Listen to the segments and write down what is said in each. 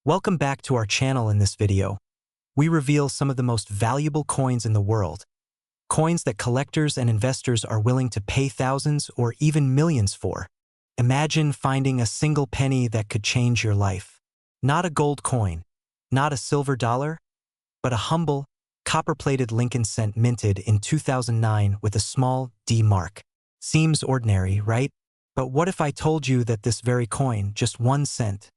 Welcome back to our channel. In this video, we reveal some of the most valuable coins in the world, coins that collectors and investors are willing to pay thousands or even millions for. Imagine finding a single penny that could change your life. Not a gold coin, not a silver dollar, but a humble, copper-plated Lincoln cent minted in 2009 with a small D mark. Seems ordinary, right? But what if I told you that this very coin, just 1 cent,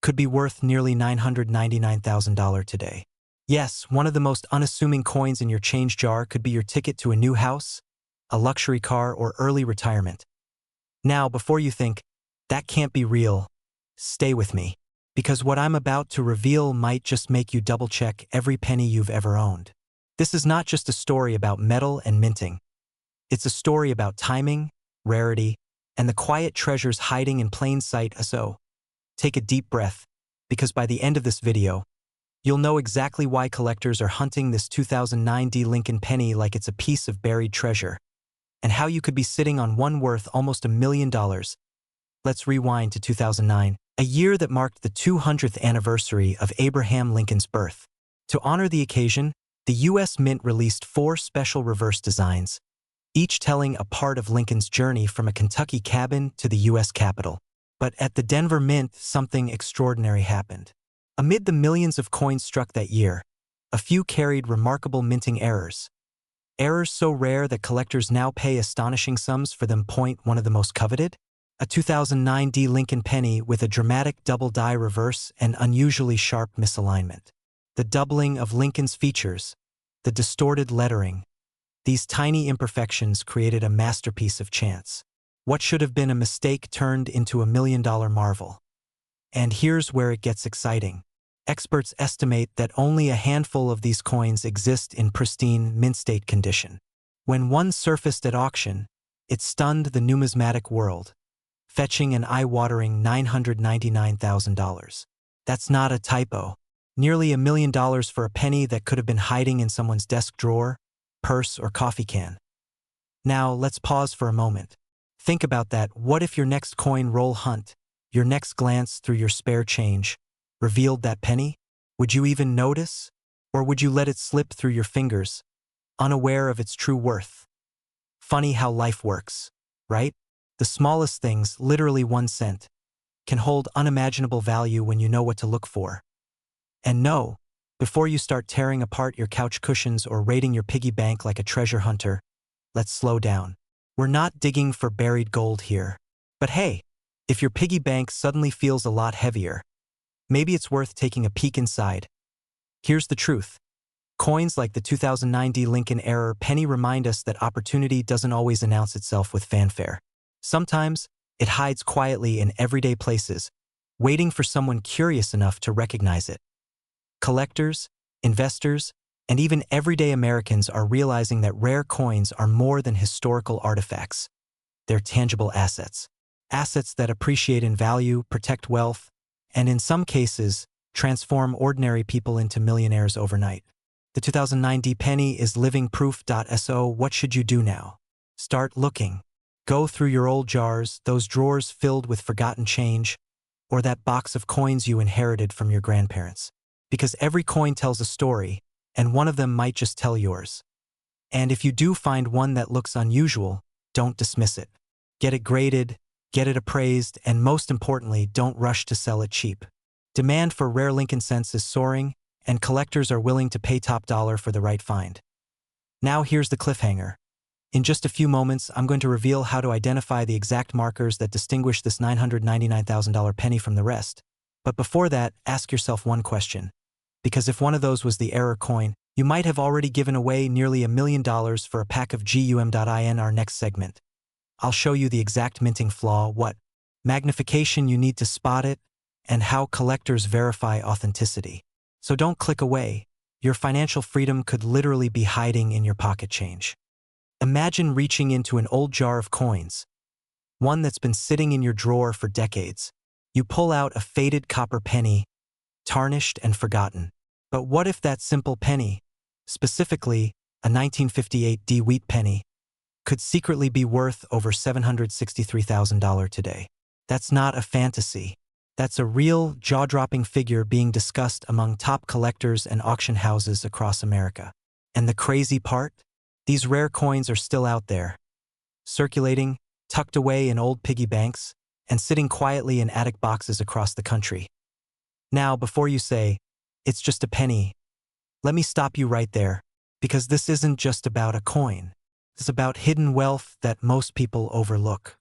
could be worth nearly $999,000 today? Yes, one of the most unassuming coins in your change jar could be your ticket to a new house, a luxury car, or early retirement. Now, before you think, that can't be real, stay with me, because what I'm about to reveal might just make you double-check every penny you've ever owned. This is not just a story about metal and minting. It's a story about timing, rarity, and the quiet treasures hiding in plain sight. So, take a deep breath, because by the end of this video, you'll know exactly why collectors are hunting this 2009 D Lincoln penny like it's a piece of buried treasure, and how you could be sitting on one worth almost $1 million. Let's rewind to 2009, a year that marked the 200th anniversary of Abraham Lincoln's birth. To honor the occasion, the U.S. Mint released 4 special reverse designs, each telling a part of Lincoln's journey from a Kentucky cabin to the U.S. Capitol. But at the Denver Mint, something extraordinary happened. Amid the millions of coins struck that year, a few carried remarkable minting errors. Errors so rare that collectors now pay astonishing sums for them. One of the most coveted? A 2009 D Lincoln penny with a dramatic double die reverse and unusually sharp misalignment. The doubling of Lincoln's features, the distorted lettering. These tiny imperfections created a masterpiece of chance. What should have been a mistake turned into a $1 million marvel. And here's where it gets exciting. Experts estimate that only a handful of these coins exist in pristine, mint-state condition. When one surfaced at auction, it stunned the numismatic world, fetching an eye-watering $999,000. That's not a typo. Nearly $1 million for a penny that could have been hiding in someone's desk drawer, purse, or coffee can. Now, let's pause for a moment. Think about that. What if your next coin roll hunt, your next glance through your spare change, revealed that penny? Would you even notice? Or would you let it slip through your fingers, unaware of its true worth? Funny how life works, right? The smallest things, literally 1 cent, can hold unimaginable value when you know what to look for. And no, before you start tearing apart your couch cushions or raiding your piggy bank like a treasure hunter, let's slow down. We're not digging for buried gold here. But hey, if your piggy bank suddenly feels a lot heavier, maybe it's worth taking a peek inside. Here's the truth. Coins like the 2009 D Lincoln era penny remind us that opportunity doesn't always announce itself with fanfare. Sometimes, it hides quietly in everyday places, waiting for someone curious enough to recognize it. Collectors, investors, and even everyday Americans are realizing that rare coins are more than historical artifacts. They're tangible assets. Assets that appreciate in value, protect wealth, and in some cases, transform ordinary people into millionaires overnight. The 2009 D penny is living proof. So what should you do now? Start looking. Go through your old jars, those drawers filled with forgotten change, or that box of coins you inherited from your grandparents. Because every coin tells a story, and one of them might just tell yours. And if you do find one that looks unusual, don't dismiss it. Get it graded, get it appraised, and most importantly, don't rush to sell it cheap. Demand for rare Lincoln cents is soaring, and collectors are willing to pay top dollar for the right find. Now here's the cliffhanger. In just a few moments, I'm going to reveal how to identify the exact markers that distinguish this $999,000 penny from the rest. But before that, ask yourself one question. Because if one of those was the error coin, you might have already given away nearly $1 million for a pack of GUM.in. Our next segment, I'll show you the exact minting flaw, what magnification you need to spot it, and how collectors verify authenticity. So don't click away. Your financial freedom could literally be hiding in your pocket change. Imagine reaching into an old jar of coins, one that's been sitting in your drawer for decades. You pull out a faded copper penny, tarnished and forgotten. But what if that simple penny, specifically a 1958 D wheat penny, could secretly be worth over $763,000 today? That's not a fantasy. That's a real, jaw-dropping figure being discussed among top collectors and auction houses across America. And the crazy part? These rare coins are still out there, circulating, tucked away in old piggy banks, and sitting quietly in attic boxes across the country. Now, before you say, "It's just a penny," let me stop you right there, because this isn't just about a coin. It's about hidden wealth that most people overlook.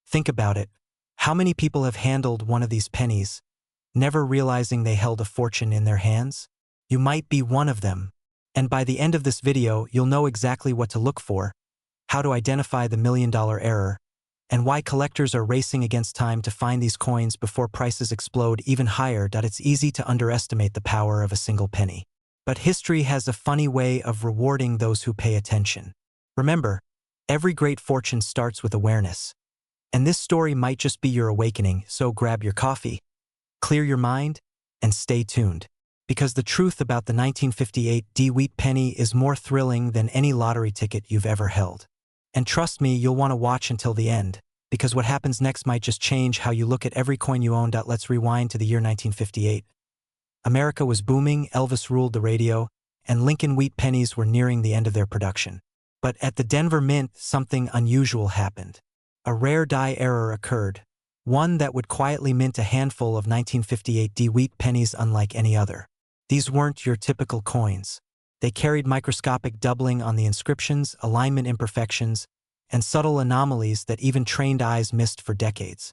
Think about it. How many people have handled one of these pennies, never realizing they held a fortune in their hands? You might be one of them. And by the end of this video, you'll know exactly what to look for, how to identify the million-dollar error, and why collectors are racing against time to find these coins before prices explode even higher. It's easy to underestimate the power of a single penny. But history has a funny way of rewarding those who pay attention. Remember, every great fortune starts with awareness. And this story might just be your awakening, so grab your coffee, clear your mind, and stay tuned. Because the truth about the 1958 wheat penny is more thrilling than any lottery ticket you've ever held. And trust me, you'll want to watch until the end, because what happens next might just change how you look at every coin you own. Let's rewind to the year 1958. America was booming, Elvis ruled the radio, and Lincoln wheat pennies were nearing the end of their production. But at the Denver Mint, something unusual happened. A rare die error occurred, one that would quietly mint a handful of 1958 wheat pennies unlike any other. These weren't your typical coins. They carried microscopic doubling on the inscriptions, alignment imperfections, and subtle anomalies that even trained eyes missed for decades.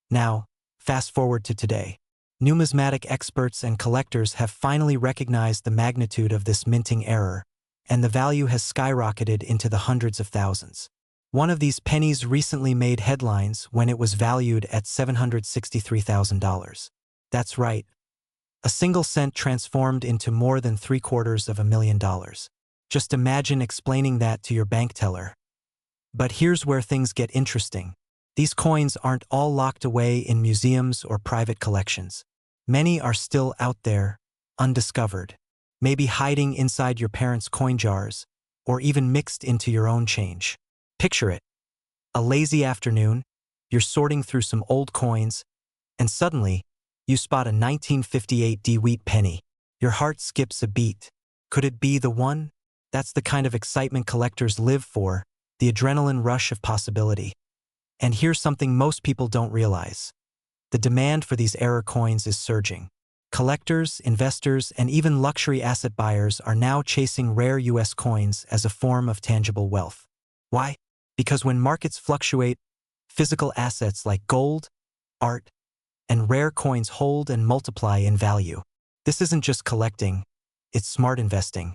Now, fast forward to today. Numismatic experts and collectors have finally recognized the magnitude of this minting error, and the value has skyrocketed into the hundreds of thousands. One of these pennies recently made headlines when it was valued at $763,000. That's right. A single cent transformed into more than $750,000. Just imagine explaining that to your bank teller. But here's where things get interesting. These coins aren't all locked away in museums or private collections. Many are still out there, undiscovered, maybe hiding inside your parents' coin jars, or even mixed into your own change. Picture it. A lazy afternoon, you're sorting through some old coins, and suddenly, you spot a 1958 wheat penny. Your heart skips a beat. Could it be the one? That's the kind of excitement collectors live for, the adrenaline rush of possibility. And here's something most people don't realize. The demand for these error coins is surging. Collectors, investors, and even luxury asset buyers are now chasing rare U.S. coins as a form of tangible wealth. Why? Because when markets fluctuate, physical assets like gold, art, and rare coins hold and multiply in value. This isn't just collecting, it's smart investing.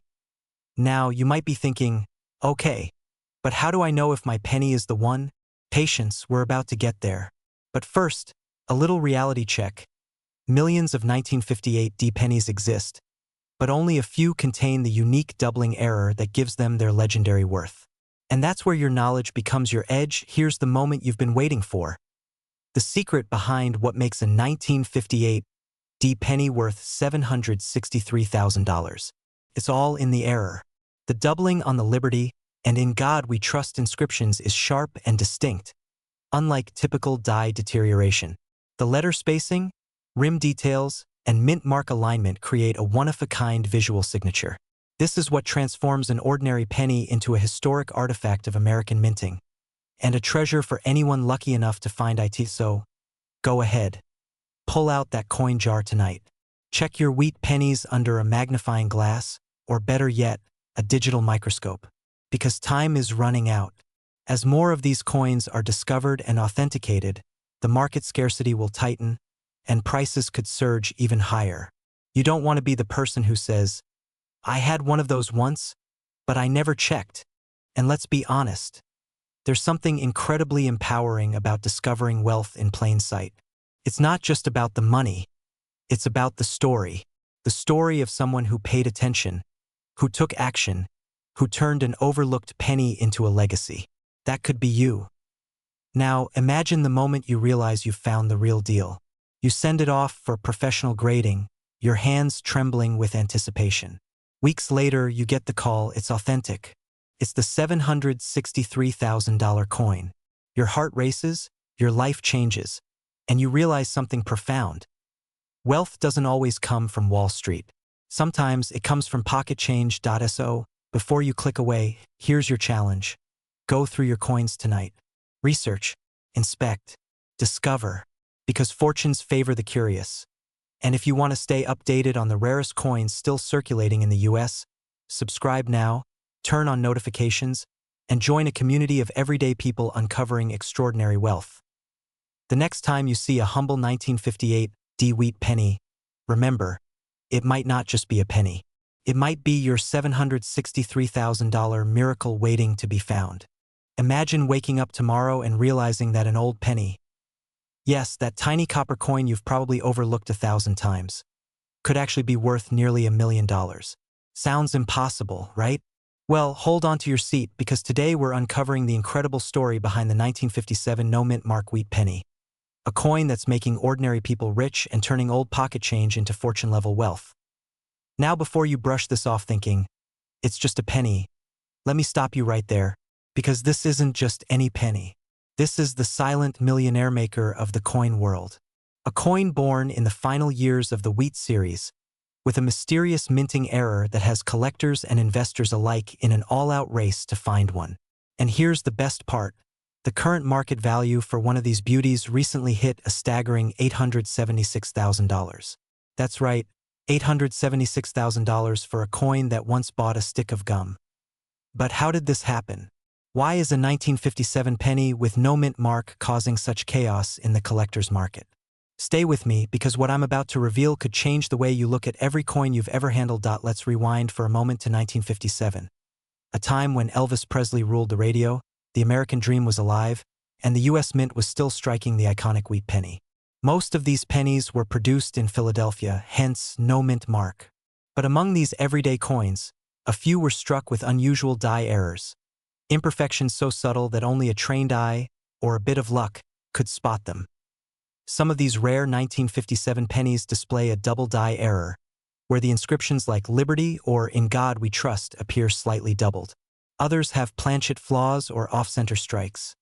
Now, you might be thinking, okay, but how do I know if my penny is the one? Patience, we're about to get there. But first, a little reality check. Millions of 1958 pennies exist, but only a few contain the unique doubling error that gives them their legendary worth. And that's where your knowledge becomes your edge. Here's the moment you've been waiting for. The secret behind what makes a 1958 penny worth $763,000. It's all in the error. The doubling on the Liberty and "In God We Trust" inscriptions is sharp and distinct, unlike typical die deterioration. The letter spacing, rim details, and mint mark alignment create a one-of-a-kind visual signature. This is what transforms an ordinary penny into a historic artifact of American minting, and a treasure for anyone lucky enough to find it. So, go ahead. Pull out that coin jar tonight. Check your wheat pennies under a magnifying glass, or better yet, a digital microscope. Because time is running out. As more of these coins are discovered and authenticated, the market scarcity will tighten, and prices could surge even higher. You don't want to be the person who says, "I had one of those once, but I never checked." And let's be honest, there's something incredibly empowering about discovering wealth in plain sight. It's not just about the money, it's about the story of someone who paid attention, who took action, who turned an overlooked penny into a legacy. That could be you. Now, imagine the moment you realize you've found the real deal. You send it off for professional grading, your hands trembling with anticipation. Weeks later, you get the call. It's authentic. It's the $763,000 coin. Your heart races, your life changes, and you realize something profound. Wealth doesn't always come from Wall Street. Sometimes it comes from pocket change.so. Before you click away, here's your challenge. Go through your coins tonight. Research, inspect, discover, because fortunes favor the curious. And if you want to stay updated on the rarest coins still circulating in the US, subscribe now, turn on notifications, and join a community of everyday people uncovering extraordinary wealth. The next time you see a humble 1958 wheat penny, remember, it might not just be a penny. It might be your $763,000 miracle waiting to be found. Imagine waking up tomorrow and realizing that an old penny, yes, that tiny copper coin you've probably overlooked 1,000 times, could actually be worth nearly $1 million. Sounds impossible, right? Well, hold on to your seat because today we're uncovering the incredible story behind the 1957 no-mint mark wheat penny. A coin that's making ordinary people rich and turning old pocket change into fortune-level wealth. Now before you brush this off thinking, it's just a penny, let me stop you right there, because this isn't just any penny. This is the silent millionaire maker of the coin world. A coin born in the final years of the wheat series, with a mysterious minting error that has collectors and investors alike in an all-out race to find one. And here's the best part. The current market value for one of these beauties recently hit a staggering $876,000. That's right, $876,000 for a coin that once bought a stick of gum. But how did this happen? Why is a 1957 penny with no mint mark causing such chaos in the collector's market? Stay with me because what I'm about to reveal could change the way you look at every coin you've ever handled. Let's rewind for a moment to 1957, a time when Elvis Presley ruled the radio, the American dream was alive, and the U.S. Mint was still striking the iconic wheat penny. Most of these pennies were produced in Philadelphia, hence no mint mark. But among these everyday coins, a few were struck with unusual die errors, imperfections so subtle that only a trained eye, or a bit of luck, could spot them. Some of these rare 1957 pennies display a double die error, where the inscriptions like Liberty or In God We Trust appear slightly doubled. Others have planchet flaws or off-center strikes,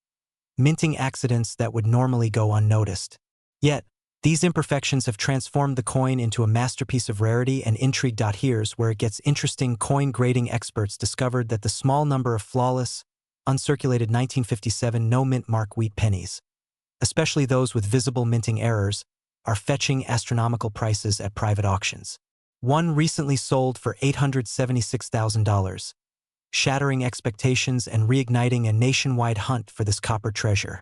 minting accidents that would normally go unnoticed. Yet, these imperfections have transformed the coin into a masterpiece of rarity and intrigue. Here's where it gets interesting. Coin grading experts discovered that the small number of flawless, uncirculated 1957 no-mint mark wheat pennies, especially those with visible minting errors, are fetching astronomical prices at private auctions. One recently sold for $876,000, shattering expectations and reigniting a nationwide hunt for this copper treasure.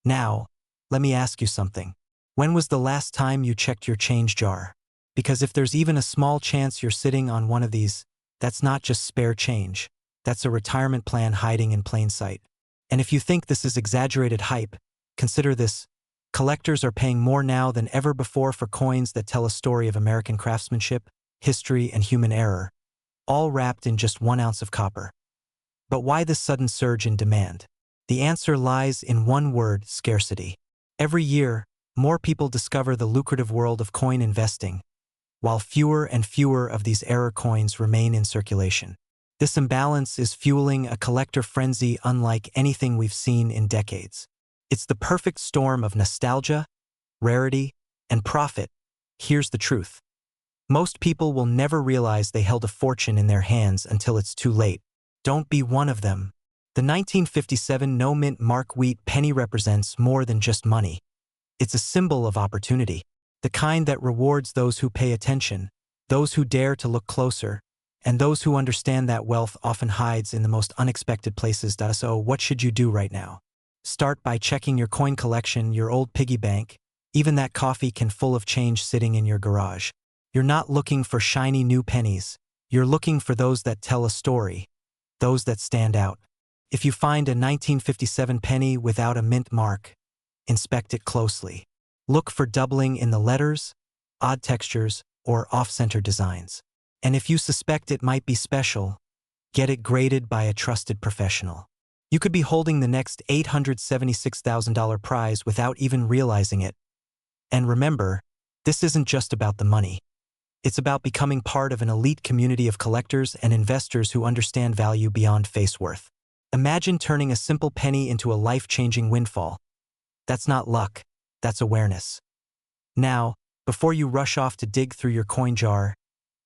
Now, let me ask you something. When was the last time you checked your change jar? Because if there's even a small chance you're sitting on one of these, that's not just spare change. That's a retirement plan hiding in plain sight. And if you think this is exaggerated hype, consider this. Collectors are paying more now than ever before for coins that tell a story of American craftsmanship, history, and human error, all wrapped in just 1 ounce of copper. But why this sudden surge in demand? The answer lies in one word: scarcity. Every year, more people discover the lucrative world of coin investing, while fewer and fewer of these error coins remain in circulation. This imbalance is fueling a collector frenzy unlike anything we've seen in decades. It's the perfect storm of nostalgia, rarity, and profit. Here's the truth. Most people will never realize they held a fortune in their hands until it's too late. Don't be one of them. The 1957 no-mint mark wheat penny represents more than just money. It's a symbol of opportunity, the kind that rewards those who pay attention, those who dare to look closer, and those who understand that wealth often hides in the most unexpected places. So what should you do right now? Start by checking your coin collection, your old piggy bank, even that coffee can full of change sitting in your garage. You're not looking for shiny new pennies. You're looking for those that tell a story, those that stand out. If you find a 1957 penny without a mint mark, inspect it closely. Look for doubling in the letters, odd textures, or off-center designs. And if you suspect it might be special, get it graded by a trusted professional. You could be holding the next $876,000 prize without even realizing it. And remember, this isn't just about the money. It's about becoming part of an elite community of collectors and investors who understand value beyond face worth. Imagine turning a simple penny into a life-changing windfall. That's not luck. That's awareness. Now, before you rush off to dig through your coin jar,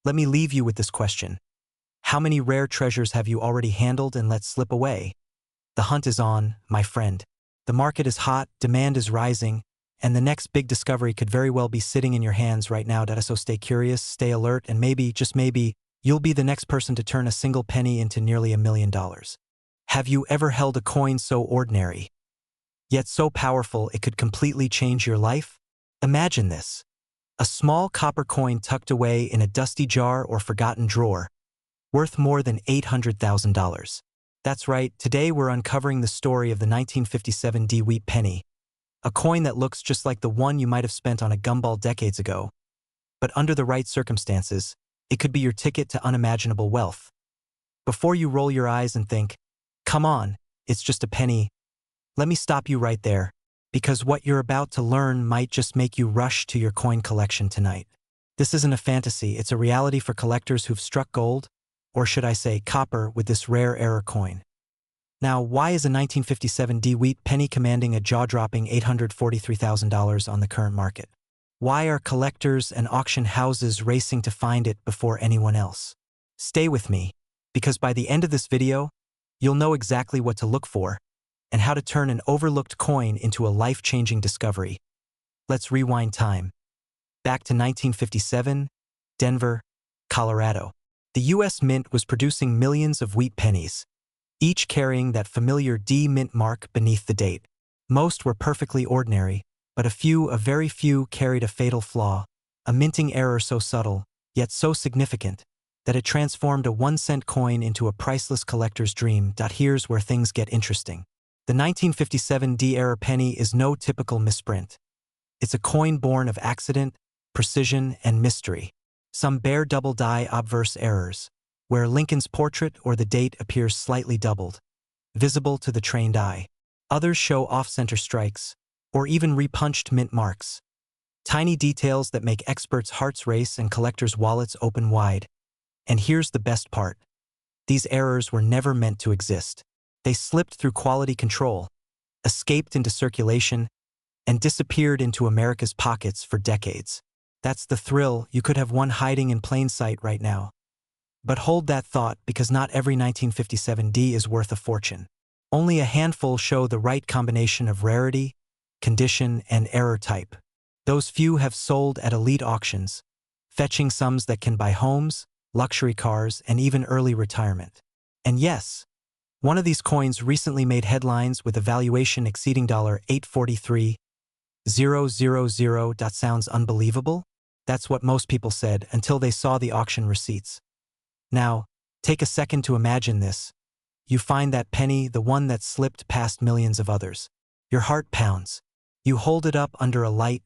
let me leave you with this question. How many rare treasures have you already handled and let slip away? The hunt is on, my friend. The market is hot, demand is rising, and the next big discovery could very well be sitting in your hands right now. So stay curious, stay alert, and maybe, just maybe, you'll be the next person to turn a single penny into nearly $1 million. Have you ever held a coin so ordinary, yet so powerful it could completely change your life? Imagine this. A small copper coin tucked away in a dusty jar or forgotten drawer, worth more than $800,000. That's right, today we're uncovering the story of the 1957 wheat penny, a coin that looks just like the one you might have spent on a gumball decades ago. But under the right circumstances, it could be your ticket to unimaginable wealth. Before you roll your eyes and think, come on, it's just a penny, let me stop you right there, because what you're about to learn might just make you rush to your coin collection tonight. This isn't a fantasy, it's a reality for collectors who've struck gold, or should I say copper, with this rare error coin. Now, why is a 1957 wheat penny commanding a jaw-dropping $843,000 on the current market? Why are collectors and auction houses racing to find it before anyone else? Stay with me, because by the end of this video, you'll know exactly what to look for and how to turn an overlooked coin into a life-changing discovery. Let's rewind time. Back to 1957, Denver, Colorado. The U.S. Mint was producing millions of wheat pennies, each carrying that familiar D Mint mark beneath the date. Most were perfectly ordinary, but a very few carried a fatal flaw, a minting error so subtle, yet so significant, that it transformed a 1-cent coin into a priceless collector's dream. Here's where things get interesting. The 1957 error penny is no typical misprint. It's a coin born of accident, precision, and mystery. Some bare double-die obverse errors, where Lincoln's portrait or the date appears slightly doubled, visible to the trained eye. Others show off-center strikes, or even repunched mint marks. Tiny details that make experts' hearts race and collectors' wallets open wide. And here's the best part. These errors were never meant to exist. They slipped through quality control, escaped into circulation, and disappeared into America's pockets for decades. That's the thrill. You could have one hiding in plain sight right now. But hold that thought, because not every 1957 is worth a fortune. Only a handful show the right combination of rarity, condition, and error type. Those few have sold at elite auctions, fetching sums that can buy homes, luxury cars, and even early retirement. And yes, one of these coins recently made headlines with a valuation exceeding $843,000. Sounds unbelievable? That's what most people said until they saw the auction receipts. Now, take a second to imagine this. You find that penny, the one that slipped past millions of others. Your heart pounds. You hold it up under a light,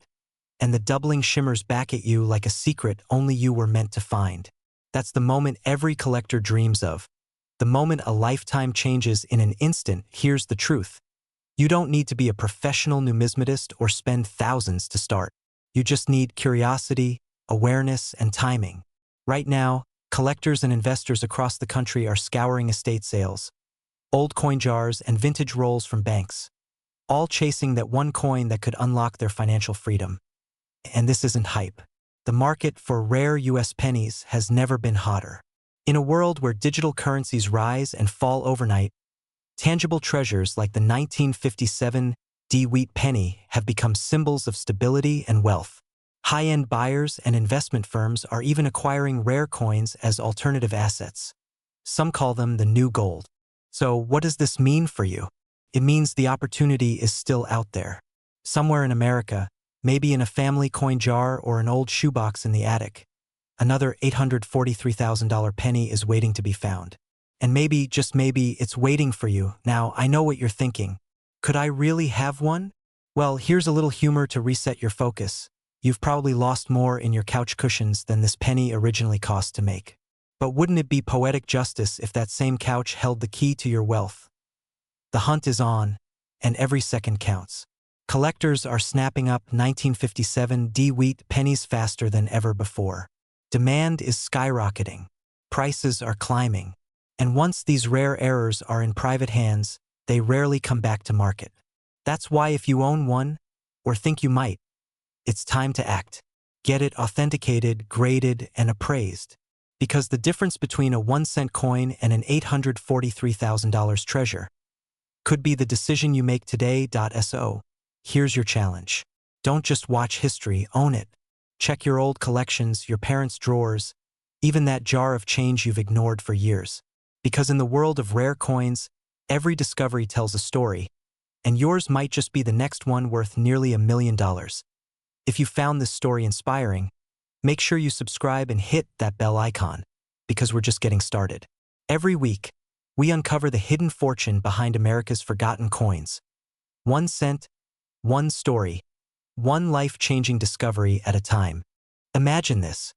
and the doubling shimmers back at you like a secret only you were meant to find. That's the moment every collector dreams of. The moment a lifetime changes in an instant. Here's the truth. You don't need to be a professional numismatist or spend thousands to start. You just need curiosity, awareness, and timing. Right now, collectors and investors across the country are scouring estate sales, old coin jars, and vintage rolls from banks, all chasing that one coin that could unlock their financial freedom. And this isn't hype. The market for rare U.S. pennies has never been hotter. In a world where digital currencies rise and fall overnight, tangible treasures like the 1957 wheat penny have become symbols of stability and wealth. High-end buyers and investment firms are even acquiring rare coins as alternative assets. Some call them the new gold. So what does this mean for you? It means the opportunity is still out there. Somewhere in America, maybe in a family coin jar or an old shoebox in the attic, another $843,000 penny is waiting to be found. And maybe, just maybe, it's waiting for you. Now, I know what you're thinking. Could I really have one? Well, here's a little humor to reset your focus. You've probably lost more in your couch cushions than this penny originally cost to make. But wouldn't it be poetic justice if that same couch held the key to your wealth? The hunt is on, and every second counts. Collectors are snapping up 1957 wheat pennies faster than ever before. Demand is skyrocketing. Prices are climbing. And once these rare errors are in private hands, they rarely come back to market. That's why if you own one, or think you might, it's time to act. Get it authenticated, graded, and appraised. Because the difference between a 1-cent coin and an $843,000 treasure could be the decision you make today. So, here's your challenge. Don't just watch history, own it. Check your old collections, your parents' drawers, even that jar of change you've ignored for years. Because in the world of rare coins, every discovery tells a story, and yours might just be the next one worth nearly $1 million. If you found this story inspiring, make sure you subscribe and hit that bell icon, because we're just getting started. Every week, we uncover the hidden fortune behind America's forgotten coins. 1 cent, one story, one life-changing discovery at a time. Imagine this.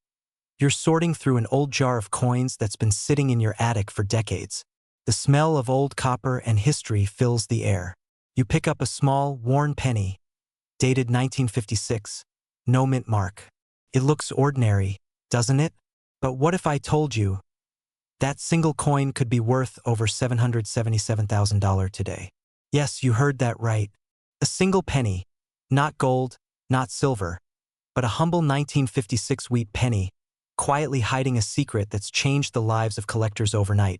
You're sorting through an old jar of coins that's been sitting in your attic for decades. The smell of old copper and history fills the air. You pick up a small, worn penny, dated 1956, no mint mark. It looks ordinary, doesn't it? But what if I told you that single coin could be worth over $777,000 today? Yes, you heard that right. A single penny, not gold, not silver, but a humble 1956 wheat penny, quietly hiding a secret that's changed the lives of collectors overnight.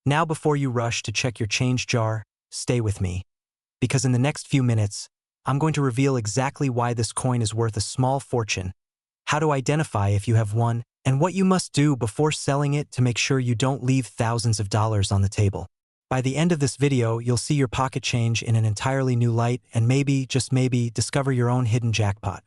Now, before you rush to check your change jar, stay with me. Because in the next few minutes, I'm going to reveal exactly why this coin is worth a small fortune, how to identify if you have one, and what you must do before selling it to make sure you don't leave thousands of dollars on the table. By the end of this video, you'll see your pocket change in an entirely new light and maybe, just maybe, discover your own hidden jackpot.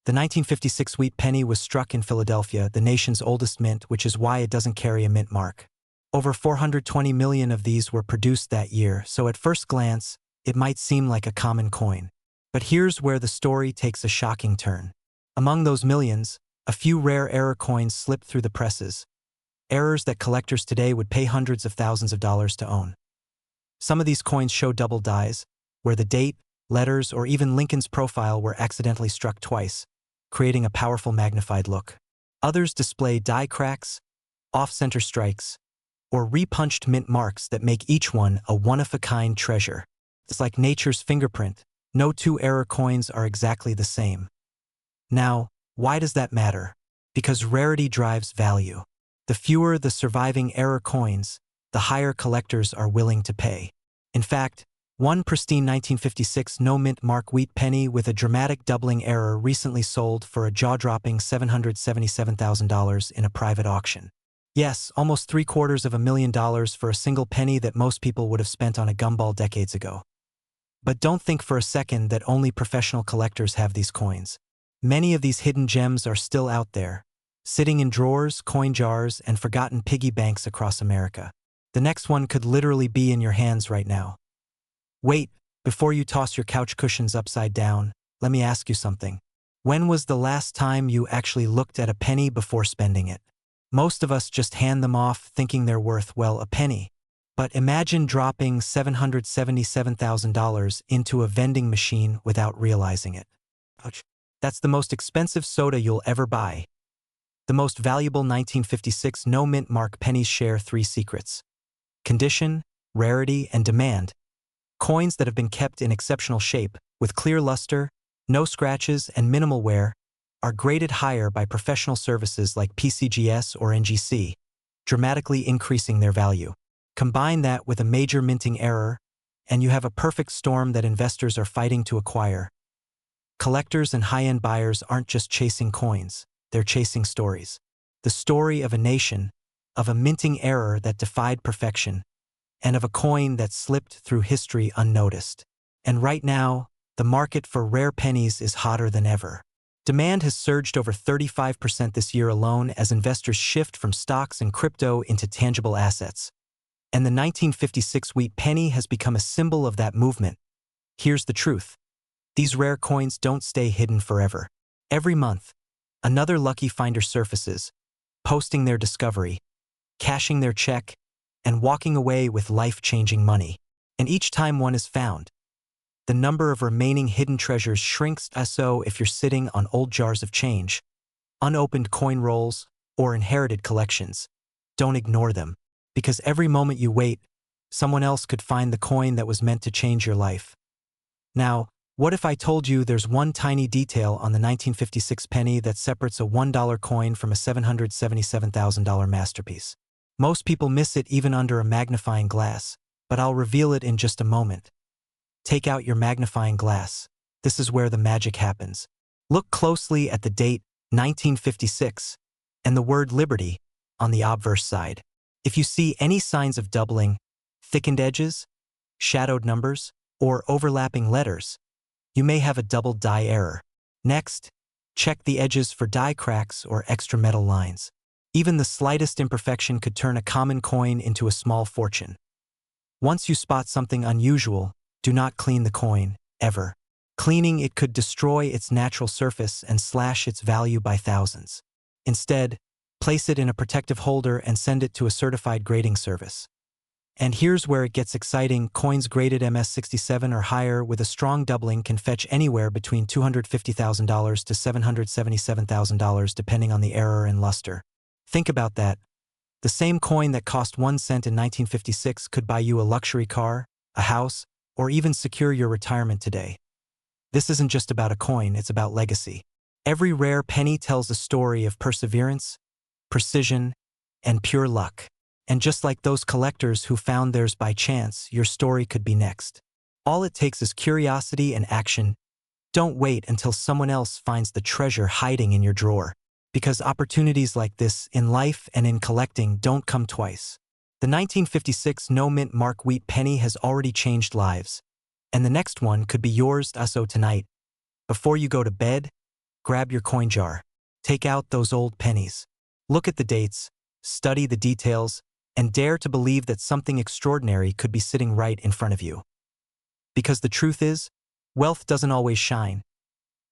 The 1956 wheat penny was struck in Philadelphia, the nation's oldest mint, which is why it doesn't carry a mint mark. Over 420 million of these were produced that year, so at first glance, it might seem like a common coin. But here's where the story takes a shocking turn. Among those millions, a few rare error coins slipped through the presses. Errors that collectors today would pay hundreds of thousands of dollars to own. Some of these coins show double dies, where the date, letters, or even Lincoln's profile were accidentally struck twice, creating a powerful magnified look. Others display die cracks, off-center strikes, or repunched mint marks that make each one a one-of-a-kind treasure. It's like nature's fingerprint. No two error coins are exactly the same. Now, why does that matter? Because rarity drives value. The fewer the surviving error coins, the higher collectors are willing to pay. In fact, one pristine 1956 no-mint mark wheat penny with a dramatic doubling error recently sold for a jaw-dropping $777,000 in a private auction. Yes, almost $750,000 for a single penny that most people would have spent on a gumball decades ago. But don't think for a second that only professional collectors have these coins. Many of these hidden gems are still out there, sitting in drawers, coin jars, and forgotten piggy banks across America. The next one could literally be in your hands right now. Wait, before you toss your couch cushions upside down, let me ask you something. When was the last time you actually looked at a penny before spending it? Most of us just hand them off thinking they're worth, well, a penny. But imagine dropping $777,000 into a vending machine without realizing it. Ouch. That's the most expensive soda you'll ever buy. The most valuable 1956 no-mint mark pennies share 3 secrets: condition, rarity, and demand. Coins that have been kept in exceptional shape, with clear luster, no scratches, and minimal wear, are graded higher by professional services like PCGS or NGC, dramatically increasing their value. Combine that with a major minting error, and you have a perfect storm that investors are fighting to acquire. Collectors and high-end buyers aren't just chasing coins, they're chasing stories. The story of a nation, of a minting error that defied perfection, and of a coin that slipped through history unnoticed. And right now, the market for rare pennies is hotter than ever. Demand has surged over 35% this year alone as investors shift from stocks and crypto into tangible assets. And the 1956 wheat penny has become a symbol of that movement. Here's the truth. These rare coins don't stay hidden forever. Every month, another lucky finder surfaces, posting their discovery, cashing their check, and walking away with life-changing money. And each time one is found, the number of remaining hidden treasures shrinks. So if you're sitting on old jars of change, unopened coin rolls, or inherited collections, don't ignore them. Because every moment you wait, someone else could find the coin that was meant to change your life. Now, What if I told you there's one tiny detail on the 1956 penny that separates a $1 coin from a $777,000 masterpiece? Most people miss it even under a magnifying glass, but I'll reveal it in just a moment. Take out your magnifying glass. This is where the magic happens. Look closely at the date, 1956, and the word liberty on the obverse side. If you see any signs of doubling, thickened edges, shadowed numbers, or overlapping letters, you may have a double die error. Next, check the edges for die cracks or extra metal lines. Even the slightest imperfection could turn a common coin into a small fortune. Once you spot something unusual, do not clean the coin, ever. Cleaning it could destroy its natural surface and slash its value by thousands. Instead, place it in a protective holder and send it to a certified grading service. And here's where it gets exciting. Coins graded MS67 or higher with a strong doubling can fetch anywhere between $250,000 to $777,000 depending on the error and luster. Think about that. The same coin that cost 1 cent in 1956 could buy you a luxury car, a house, or even secure your retirement today. This isn't just about a coin, it's about legacy. Every rare penny tells a story of perseverance, precision, and pure luck. And just like those collectors who found theirs by chance, your story could be next. All it takes is curiosity and action. Don't wait until someone else finds the treasure hiding in your drawer, because opportunities like this in life and in collecting don't come twice. The 1956 no-mint mark wheat penny has already changed lives, and the next one could be yours. So tonight, before you go to bed, grab your coin jar. Take out those old pennies. Look at the dates, study the details, and dare to believe that something extraordinary could be sitting right in front of you. Because the truth is, wealth doesn't always shine.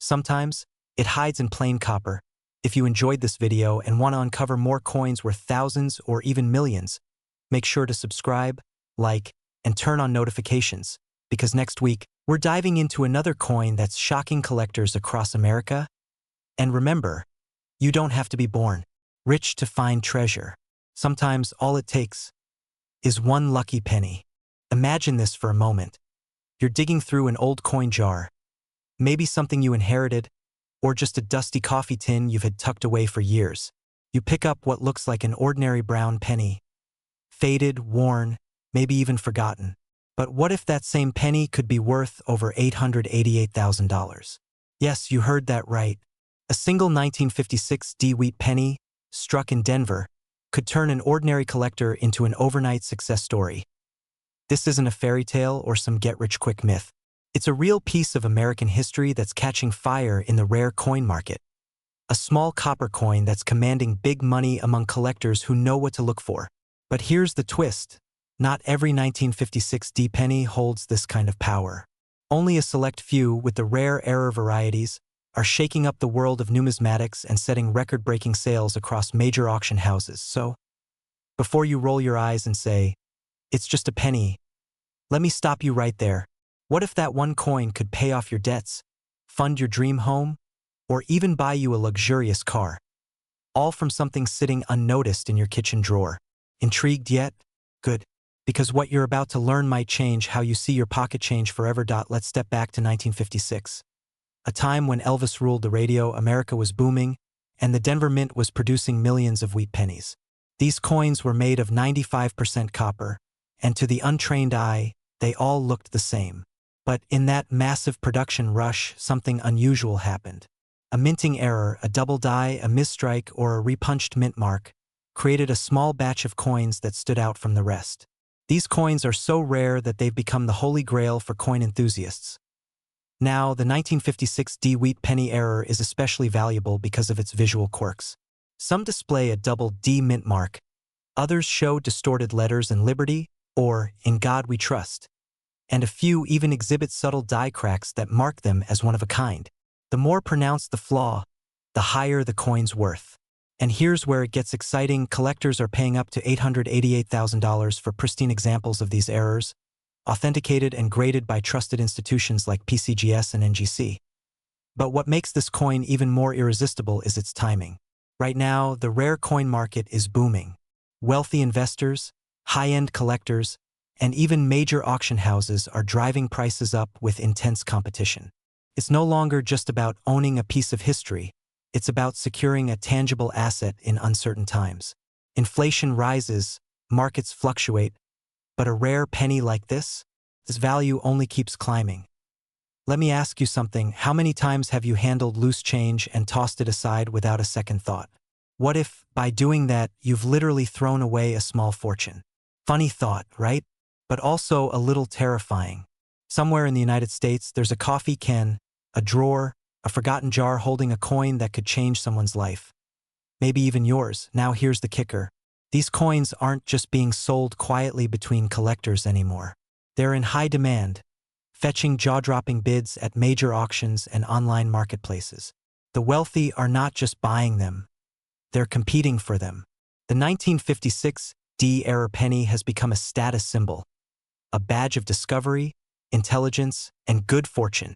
Sometimes, it hides in plain copper. If you enjoyed this video and want to uncover more coins worth thousands or even millions, make sure to subscribe, like, and turn on notifications, because next week, we're diving into another coin that's shocking collectors across America. And remember, you don't have to be born rich to find treasure. Sometimes all it takes is one lucky penny. Imagine this for a moment. You're digging through an old coin jar, maybe something you inherited, or just a dusty coffee tin you've had tucked away for years. You pick up what looks like an ordinary brown penny, faded, worn, maybe even forgotten. But what if that same penny could be worth over $888,000? Yes, you heard that right. A single 1956 wheat penny, struck in Denver, could turn an ordinary collector into an overnight success story. This isn't a fairy tale or some get-rich-quick myth. It's a real piece of American history that's catching fire in the rare coin market. A small copper coin that's commanding big money among collectors who know what to look for. But here's the twist. Not every 1956 penny holds this kind of power. Only a select few with the rare error varieties are shaking up the world of numismatics and setting record-breaking sales across major auction houses. So, before you roll your eyes and say, "It's just a penny," let me stop you right there. What if that one coin could pay off your debts, fund your dream home, or even buy you a luxurious car? All from something sitting unnoticed in your kitchen drawer. Intrigued yet? Good. Because what you're about to learn might change how you see your pocket change forever. Let's step back to 1956. A time when Elvis ruled the radio, America was booming, and the Denver Mint was producing millions of wheat pennies. These coins were made of 95% copper, and to the untrained eye, they all looked the same. But in that massive production rush, something unusual happened. A minting error, a double die, a misstrike, or a repunched mint mark created a small batch of coins that stood out from the rest. These coins are so rare that they've become the holy grail for coin enthusiasts. Now, the 1956 wheat penny error is especially valuable because of its visual quirks. Some display a double D mint mark, others show distorted letters in Liberty or In God We Trust, and a few even exhibit subtle die cracks that mark them as one of a kind. The more pronounced the flaw, the higher the coin's worth. And here's where it gets exciting. Collectors are paying up to $888,000 for pristine examples of these errors, authenticated and graded by trusted institutions like PCGS and NGC. But what makes this coin even more irresistible is its timing. Right now, the rare coin market is booming. Wealthy investors, high-end collectors, and even major auction houses are driving prices up with intense competition. It's no longer just about owning a piece of history, it's about securing a tangible asset in uncertain times. Inflation rises, markets fluctuate, but a rare penny like this value only keeps climbing. Let me ask you something, how many times have you handled loose change and tossed it aside without a second thought? What if, by doing that, you've literally thrown away a small fortune? Funny thought, right? But also a little terrifying. Somewhere in the United States, there's a coffee can, a drawer, a forgotten jar holding a coin that could change someone's life. Maybe even yours. Now here's the kicker. These coins aren't just being sold quietly between collectors anymore. They're in high demand, fetching jaw-dropping bids at major auctions and online marketplaces. The wealthy are not just buying them, they're competing for them. The 1956 D-era penny has become a status symbol, a badge of discovery, intelligence, and good fortune.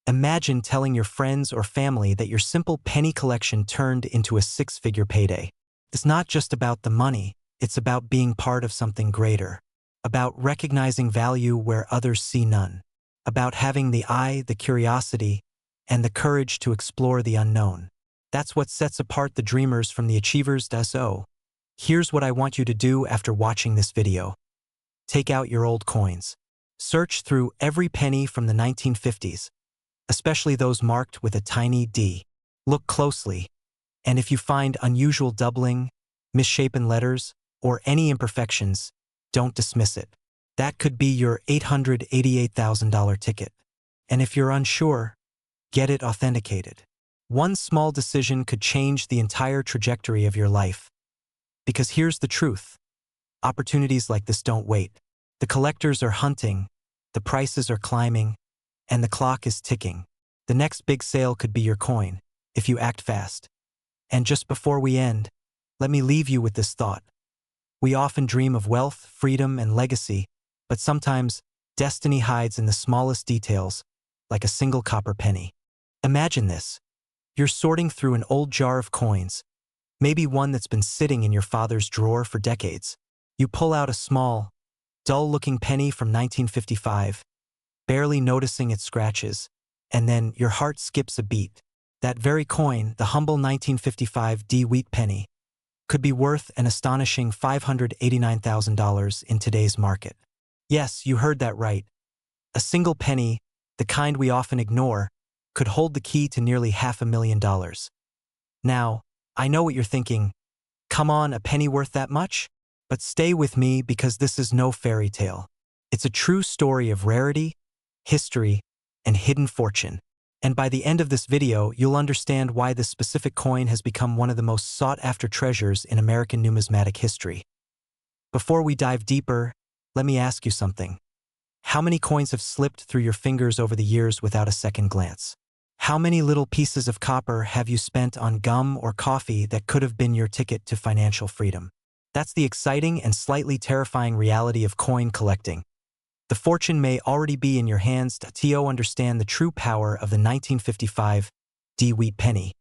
Imagine telling your friends or family that your simple penny collection turned into a six-figure payday. It's not just about the money, it's about being part of something greater, about recognizing value where others see none, about having the eye, the curiosity, and the courage to explore the unknown. That's what sets apart the dreamers from the achievers. So, here's what I want you to do after watching this video. Take out your old coins. Search through every penny from the 1950s, especially those marked with a tiny D. Look closely, and if you find unusual doubling, misshapen letters, or any imperfections, don't dismiss it. That could be your $888,000 ticket. And if you're unsure, get it authenticated. One small decision could change the entire trajectory of your life. Because here's the truth. Opportunities like this don't wait. The collectors are hunting, the prices are climbing, and the clock is ticking. The next big sale could be your coin, if you act fast. And just before we end, let me leave you with this thought. We often dream of wealth, freedom, and legacy, but sometimes destiny hides in the smallest details, like a single copper penny. Imagine this. You're sorting through an old jar of coins, maybe one that's been sitting in your father's drawer for decades. You pull out a small, dull-looking penny from 1955, barely noticing its scratches, and then your heart skips a beat. That very coin, the humble 1955 D wheat penny, could be worth an astonishing $589,000 in today's market. Yes, you heard that right. A single penny, the kind we often ignore, could hold the key to nearly $500,000. Now, I know what you're thinking. Come on, a penny worth that much? But stay with me because this is no fairy tale. It's a true story of rarity, history, and hidden fortune. And by the end of this video, you'll understand why this specific coin has become one of the most sought-after treasures in American numismatic history. Before we dive deeper, let me ask you something. How many coins have slipped through your fingers over the years without a second glance? How many little pieces of copper have you spent on gum or coffee that could have been your ticket to financial freedom? That's the exciting and slightly terrifying reality of coin collecting. The fortune may already be in your hands to understand the true power of the 1955 D wheat penny.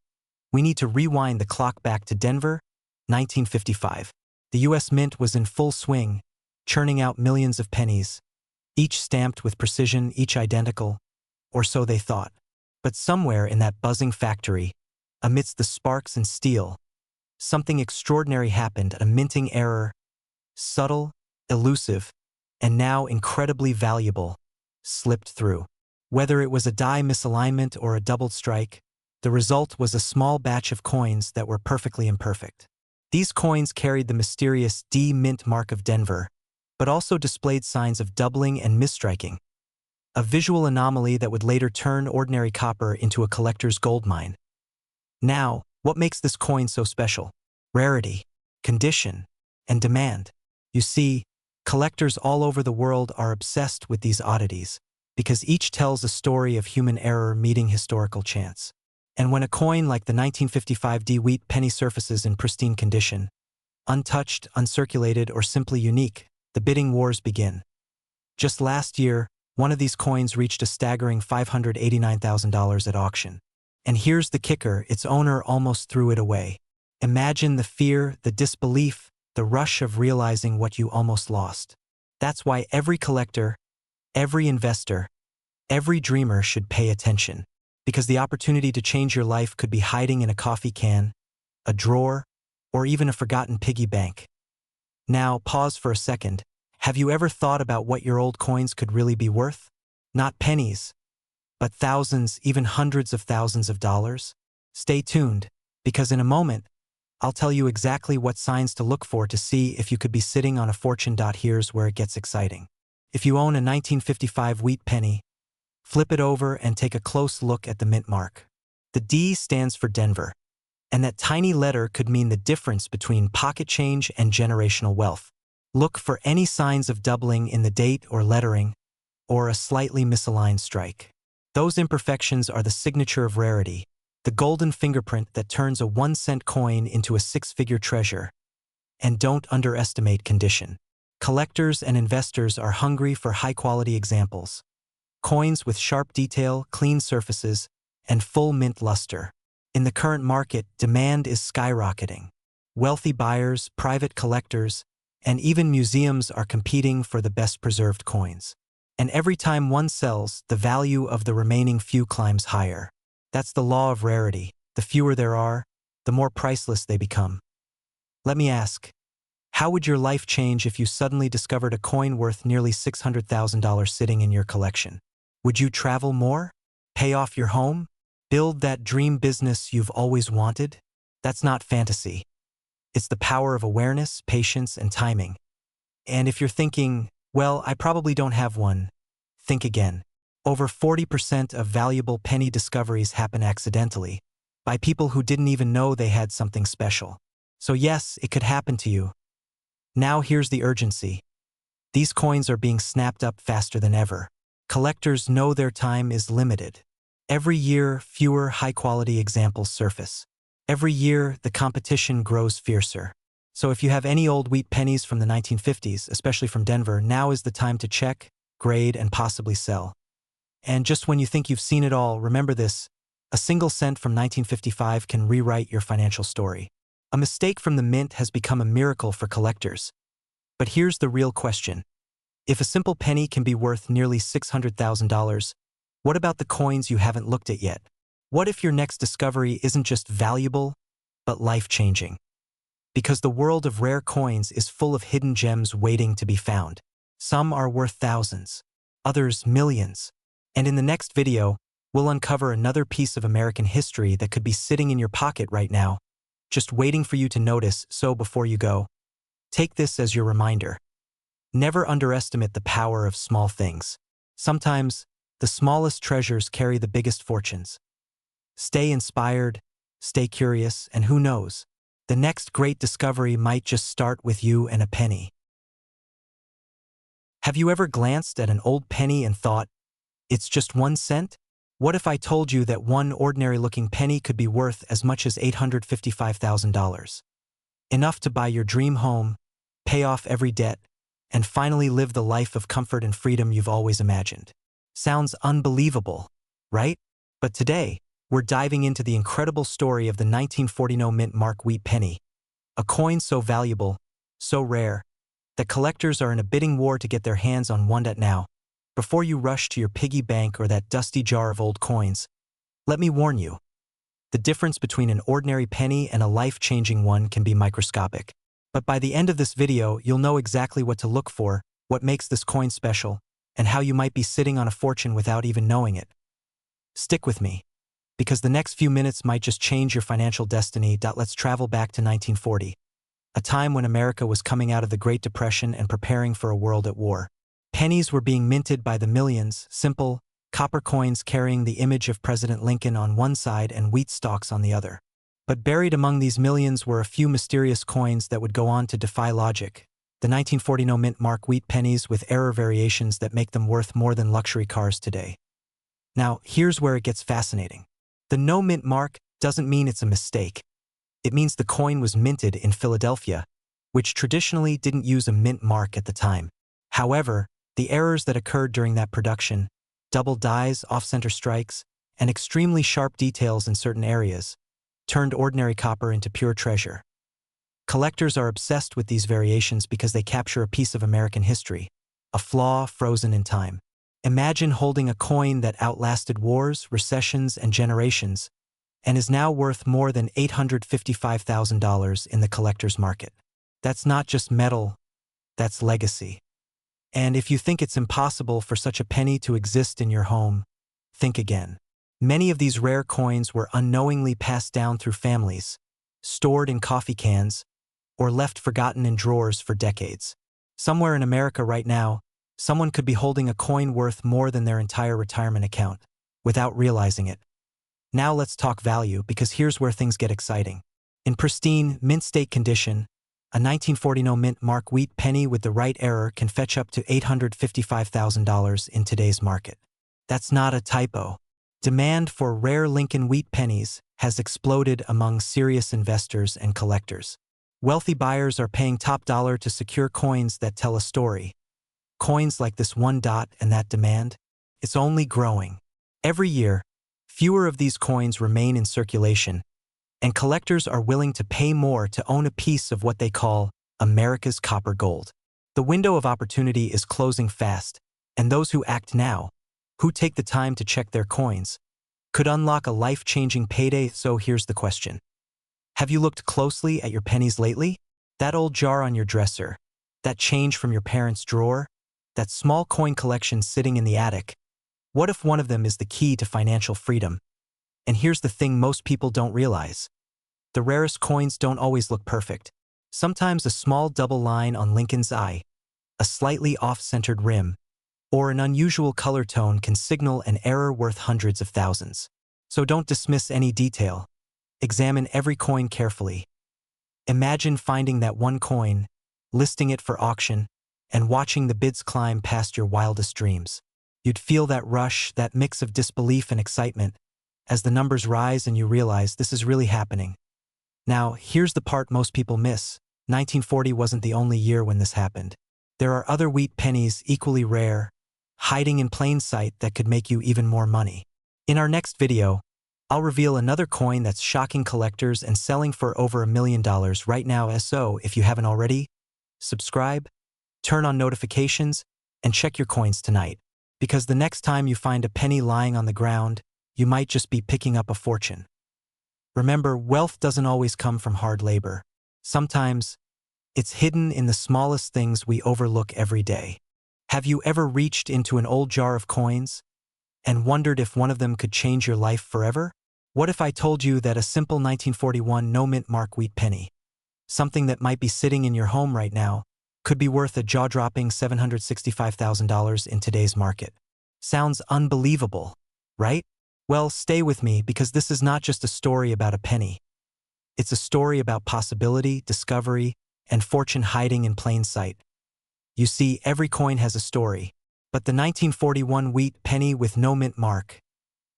We need to rewind the clock back to Denver, 1955. The U.S. Mint was in full swing, churning out millions of pennies, each stamped with precision, each identical, or so they thought. But somewhere in that buzzing factory, amidst the sparks and steel, something extraordinary happened. A minting error, subtle, elusive, and now incredibly valuable, slipped through. Whether it was a die misalignment or a doubled strike, the result was a small batch of coins that were perfectly imperfect. These coins carried the mysterious D Mint mark of Denver, but also displayed signs of doubling and misstriking, a visual anomaly that would later turn ordinary copper into a collector's goldmine. Now, what makes this coin so special? Rarity, condition, and demand. You see, collectors all over the world are obsessed with these oddities, because each tells a story of human error meeting historical chance. And when a coin like the 1955 D wheat penny surfaces in pristine condition, untouched, uncirculated, or simply unique, the bidding wars begin. Just last year, one of these coins reached a staggering $589,000 at auction. And here's the kicker, its owner almost threw it away. Imagine the fear, the disbelief, the rush of realizing what you almost lost. That's why every collector, every investor, every dreamer should pay attention. Because the opportunity to change your life could be hiding in a coffee can, a drawer, or even a forgotten piggy bank. Now, pause for a second. Have you ever thought about what your old coins could really be worth? Not pennies, but thousands, even hundreds of thousands of dollars? Stay tuned, because in a moment, I'll tell you exactly what signs to look for to see if you could be sitting on a fortune. Here's where it gets exciting. If you own a 1955 wheat penny, flip it over and take a close look at the mint mark. The D stands for Denver, and that tiny letter could mean the difference between pocket change and generational wealth. Look for any signs of doubling in the date or lettering, or a slightly misaligned strike. Those imperfections are the signature of rarity, the golden fingerprint that turns a 1-cent coin into a 6-figure treasure. And don't underestimate condition. Collectors and investors are hungry for high-quality examples. Coins with sharp detail, clean surfaces, and full mint luster. In the current market, demand is skyrocketing. Wealthy buyers, private collectors, and even museums are competing for the best-preserved coins. And every time one sells, the value of the remaining few climbs higher. That's the law of rarity. The fewer there are, the more priceless they become. Let me ask, how would your life change if you suddenly discovered a coin worth nearly $600,000 sitting in your collection? Would you travel more? Pay off your home? Build that dream business you've always wanted? That's not fantasy. It's the power of awareness, patience, and timing. And if you're thinking, well, I probably don't have one, think again. Over 40% of valuable penny discoveries happen accidentally, by people who didn't even know they had something special. So yes, it could happen to you. Now here's the urgency. These coins are being snapped up faster than ever. Collectors know their time is limited. Every year, fewer high-quality examples surface. Every year, the competition grows fiercer. So if you have any old wheat pennies from the 1950s, especially from Denver, now is the time to check, grade, and possibly sell. And just when you think you've seen it all, remember this: a single cent from 1955 can rewrite your financial story. A mistake from the mint has become a miracle for collectors. But here's the real question. If a simple penny can be worth nearly $600,000, what about the coins you haven't looked at yet? What if your next discovery isn't just valuable, but life-changing? Because the world of rare coins is full of hidden gems waiting to be found. Some are worth thousands, others millions. And in the next video, we'll uncover another piece of American history that could be sitting in your pocket right now, just waiting for you to notice. So before you go, take this as your reminder. Never underestimate the power of small things. Sometimes, the smallest treasures carry the biggest fortunes. Stay inspired, stay curious, and who knows, the next great discovery might just start with you and a penny. Have you ever glanced at an old penny and thought, it's just 1 cent? What if I told you that one ordinary-looking penny could be worth as much as $855,000? Enough to buy your dream home, pay off every debt, and finally live the life of comfort and freedom you've always imagined. Sounds unbelievable, right? But today, we're diving into the incredible story of the 1949 mint mark wheat penny, a coin so valuable, so rare, that collectors are in a bidding war to get their hands on one. Now, before you rush to your piggy bank or that dusty jar of old coins, let me warn you, the difference between an ordinary penny and a life-changing one can be microscopic. But by the end of this video, you'll know exactly what to look for, what makes this coin special, and how you might be sitting on a fortune without even knowing it. Stick with me, because the next few minutes might just change your financial destiny. Let's travel back to 1940, a time when America was coming out of the Great Depression and preparing for a world at war. Pennies were being minted by the millions, simple, copper coins carrying the image of President Lincoln on one side and wheat stalks on the other. But buried among these millions were a few mysterious coins that would go on to defy logic. The 1949 mint mark wheat pennies with error variations that make them worth more than luxury cars today. Now, here's where it gets fascinating. The no mint mark doesn't mean it's a mistake. It means the coin was minted in Philadelphia, which traditionally didn't use a mint mark at the time. However, the errors that occurred during that production, double dies, off-center strikes, and extremely sharp details in certain areas, turned ordinary copper into pure treasure. Collectors are obsessed with these variations because they capture a piece of American history, a flaw frozen in time. Imagine holding a coin that outlasted wars, recessions, and generations, and is now worth more than $855,000 in the collector's market. That's not just metal, that's legacy. And if you think it's impossible for such a penny to exist in your home, think again. Many of these rare coins were unknowingly passed down through families, stored in coffee cans, or left forgotten in drawers for decades. Somewhere in America right now, someone could be holding a coin worth more than their entire retirement account, without realizing it. Now let's talk value, because here's where things get exciting. In pristine, mint-state condition, a 1940 no-mint mark wheat penny with the right error can fetch up to $855,000 in today's market. That's not a typo. Demand for rare Lincoln wheat pennies has exploded among serious investors and collectors. Wealthy buyers are paying top dollar to secure coins that tell a story. Coins like this one dot, and that demand, it's only growing. Every year, fewer of these coins remain in circulation, and collectors are willing to pay more to own a piece of what they call America's copper gold. The window of opportunity is closing fast, and those who act now, who take the time to check their coins, could unlock a life-changing payday. So here's the question. Have you looked closely at your pennies lately? That old jar on your dresser, that change from your parents' drawer, that small coin collection sitting in the attic. What if one of them is the key to financial freedom? And here's the thing most people don't realize. The rarest coins don't always look perfect. Sometimes a small double line on Lincoln's eye, a slightly off-centered rim, or an unusual color tone can signal an error worth hundreds of thousands. So don't dismiss any detail. Examine every coin carefully. Imagine finding that one coin, listing it for auction, and watching the bids climb past your wildest dreams. You'd feel that rush, that mix of disbelief and excitement, as the numbers rise and you realize this is really happening. Now, here's the part most people miss. 1940 wasn't the only year when this happened. There are other wheat pennies equally rare, hiding in plain sight that could make you even more money. In our next video, I'll reveal another coin that's shocking collectors and selling for over $1 million right now. So, if you haven't already, subscribe, turn on notifications, and check your coins tonight. Because the next time you find a penny lying on the ground, you might just be picking up a fortune. Remember, wealth doesn't always come from hard labor. Sometimes, it's hidden in the smallest things we overlook every day. Have you ever reached into an old jar of coins and wondered if one of them could change your life forever? What if I told you that a simple 1941 no-mint mark wheat penny, something that might be sitting in your home right now, could be worth a jaw-dropping $765,000 in today's market? Sounds unbelievable, right? Well, stay with me, because this is not just a story about a penny. It's a story about possibility, discovery, and fortune hiding in plain sight. You see, every coin has a story, but the 1941 wheat penny with no mint mark,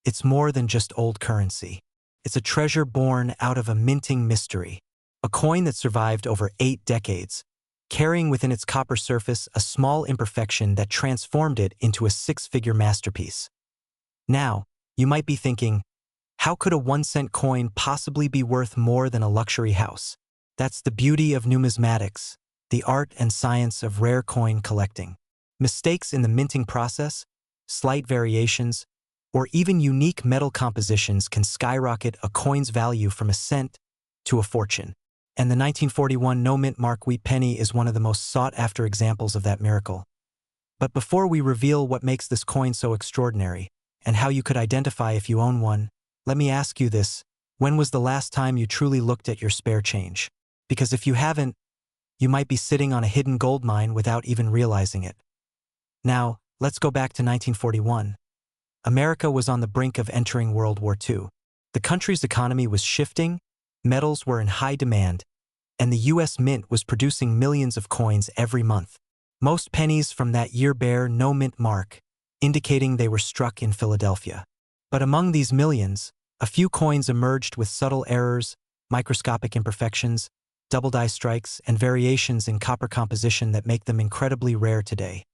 it's more than just old currency. It's a treasure born out of a minting mystery, a coin that survived over 8 decades, carrying within its copper surface a small imperfection that transformed it into a 6-figure masterpiece. Now, you might be thinking, how could a 1-cent coin possibly be worth more than a luxury house? That's the beauty of numismatics, the art and science of rare coin collecting. Mistakes in the minting process, slight variations, or even unique metal compositions can skyrocket a coin's value from a cent to a fortune. And the 1941 no-mint mark wheat penny is one of the most sought-after examples of that miracle. But before we reveal what makes this coin so extraordinary, and how you could identify if you own one, let me ask you this: when was the last time you truly looked at your spare change? Because if you haven't, you might be sitting on a hidden gold mine without even realizing it. Now, let's go back to 1941. America was on the brink of entering World War II. The country's economy was shifting, metals were in high demand, and the U.S. Mint was producing millions of coins every month. Most pennies from that year bear no mint mark, indicating they were struck in Philadelphia. But among these millions, a few coins emerged with subtle errors, microscopic imperfections, double die strikes, and variations in copper composition that make them incredibly rare today.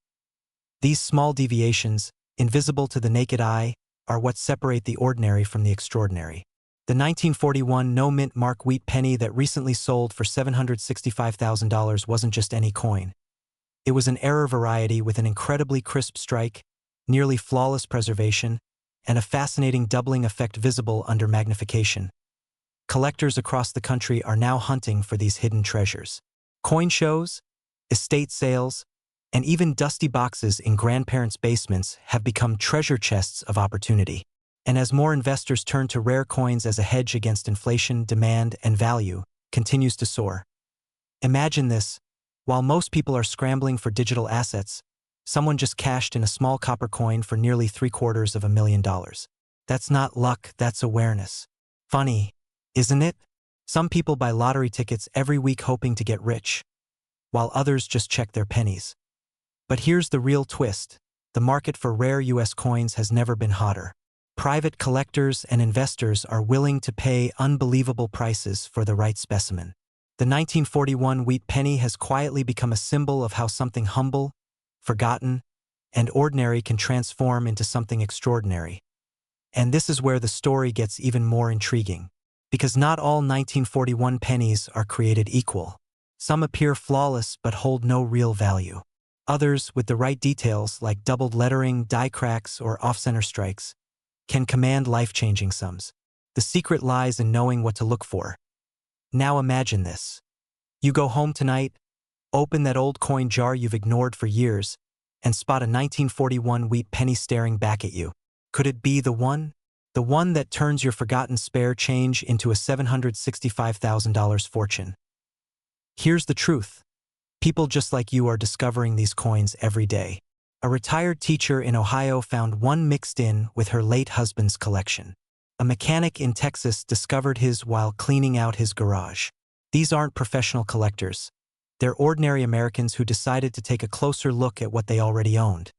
These small deviations, invisible to the naked eye, are what separate the ordinary from the extraordinary. The 1941 no-mint mark wheat penny that recently sold for $765,000 wasn't just any coin. It was an error variety with an incredibly crisp strike, nearly flawless preservation, and a fascinating doubling effect visible under magnification. Collectors across the country are now hunting for these hidden treasures. Coin shows, estate sales, and even dusty boxes in grandparents' basements have become treasure chests of opportunity. And as more investors turn to rare coins as a hedge against inflation, demand and value continues to soar. Imagine this: while most people are scrambling for digital assets, someone just cashed in a small copper coin for nearly $750,000. That's not luck, that's awareness. Funny, isn't it? Some people buy lottery tickets every week hoping to get rich, while others just check their pennies. But here's the real twist: the market for rare US coins has never been hotter. Private collectors and investors are willing to pay unbelievable prices for the right specimen. The 1941 wheat penny has quietly become a symbol of how something humble, forgotten, and ordinary can transform into something extraordinary. And this is where the story gets even more intriguing. Because not all 1941 pennies are created equal. Some appear flawless but hold no real value. Others, with the right details like doubled lettering, die cracks, or off-center strikes, can command life-changing sums. The secret lies in knowing what to look for. Now imagine this. You go home tonight, open that old coin jar you've ignored for years, and spot a 1941 wheat penny staring back at you. Could it be the one? The one that turns your forgotten spare change into a $765,000 fortune. Here's the truth. People just like you are discovering these coins every day. A retired teacher in Ohio found one mixed in with her late husband's collection. A mechanic in Texas discovered his while cleaning out his garage. These aren't professional collectors. They're ordinary Americans who decided to take a closer look at what they already owned.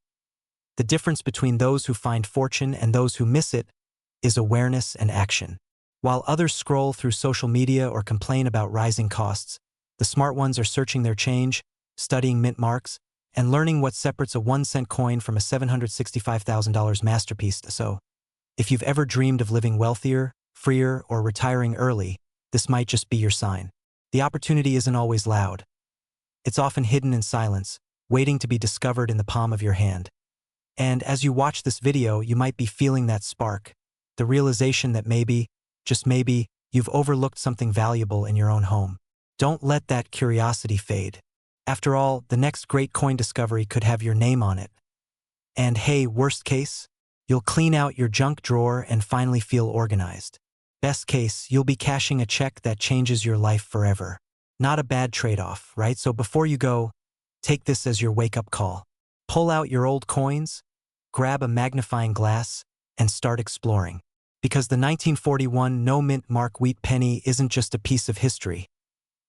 The difference between those who find fortune and those who miss it is awareness and action. While others scroll through social media or complain about rising costs, the smart ones are searching their change, studying mint marks, and learning what separates a 1-cent coin from a $765,000 masterpiece. So, if you've ever dreamed of living wealthier, freer, or retiring early, this might just be your sign. The opportunity isn't always loud. It's often hidden in silence, waiting to be discovered in the palm of your hand. And as you watch this video, you might be feeling that spark, the realization that maybe, just maybe, you've overlooked something valuable in your own home. Don't let that curiosity fade. After all, the next great coin discovery could have your name on it. And hey, worst case, you'll clean out your junk drawer and finally feel organized. Best case, you'll be cashing a check that changes your life forever. Not a bad trade-off, right? So before you go, take this as your wake-up call. Pull out your old coins, grab a magnifying glass, and start exploring. Because the 1941 no-mint mark wheat penny isn't just a piece of history.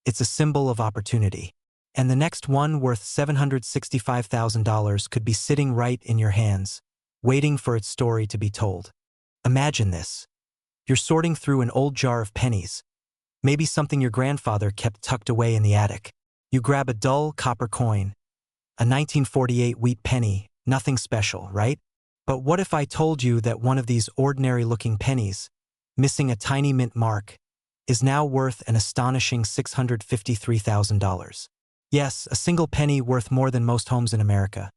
It's a symbol of opportunity. And the next one worth $765,000 could be sitting right in your hands, waiting for its story to be told. Imagine this. You're sorting through an old jar of pennies, maybe something your grandfather kept tucked away in the attic. You grab a dull copper coin, a 1948 wheat penny, nothing special, right? But what if I told you that one of these ordinary-looking pennies, missing a tiny mint mark, is now worth an astonishing $653,000? Yes, a single penny worth more than most homes in America.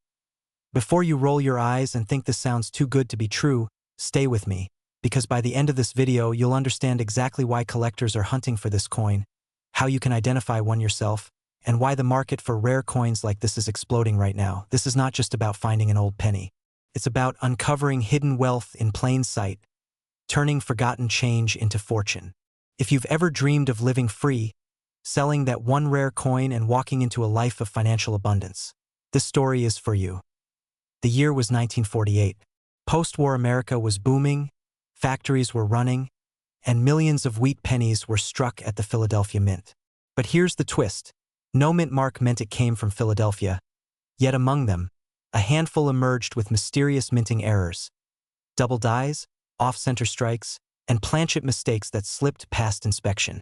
Before you roll your eyes and think this sounds too good to be true, stay with me, because by the end of this video you'll understand exactly why collectors are hunting for this coin, how you can identify one yourself, and why the market for rare coins like this is exploding right now. This is not just about finding an old penny. It's about uncovering hidden wealth in plain sight, turning forgotten change into fortune. If you've ever dreamed of living free, selling that one rare coin and walking into a life of financial abundance, this story is for you. The year was 1948. Post-war America was booming, factories were running, and millions of wheat pennies were struck at the Philadelphia Mint. But here's the twist. No mint mark meant it came from Philadelphia, yet among them, a handful emerged with mysterious minting errors, double dies, off-center strikes, and planchet mistakes that slipped past inspection.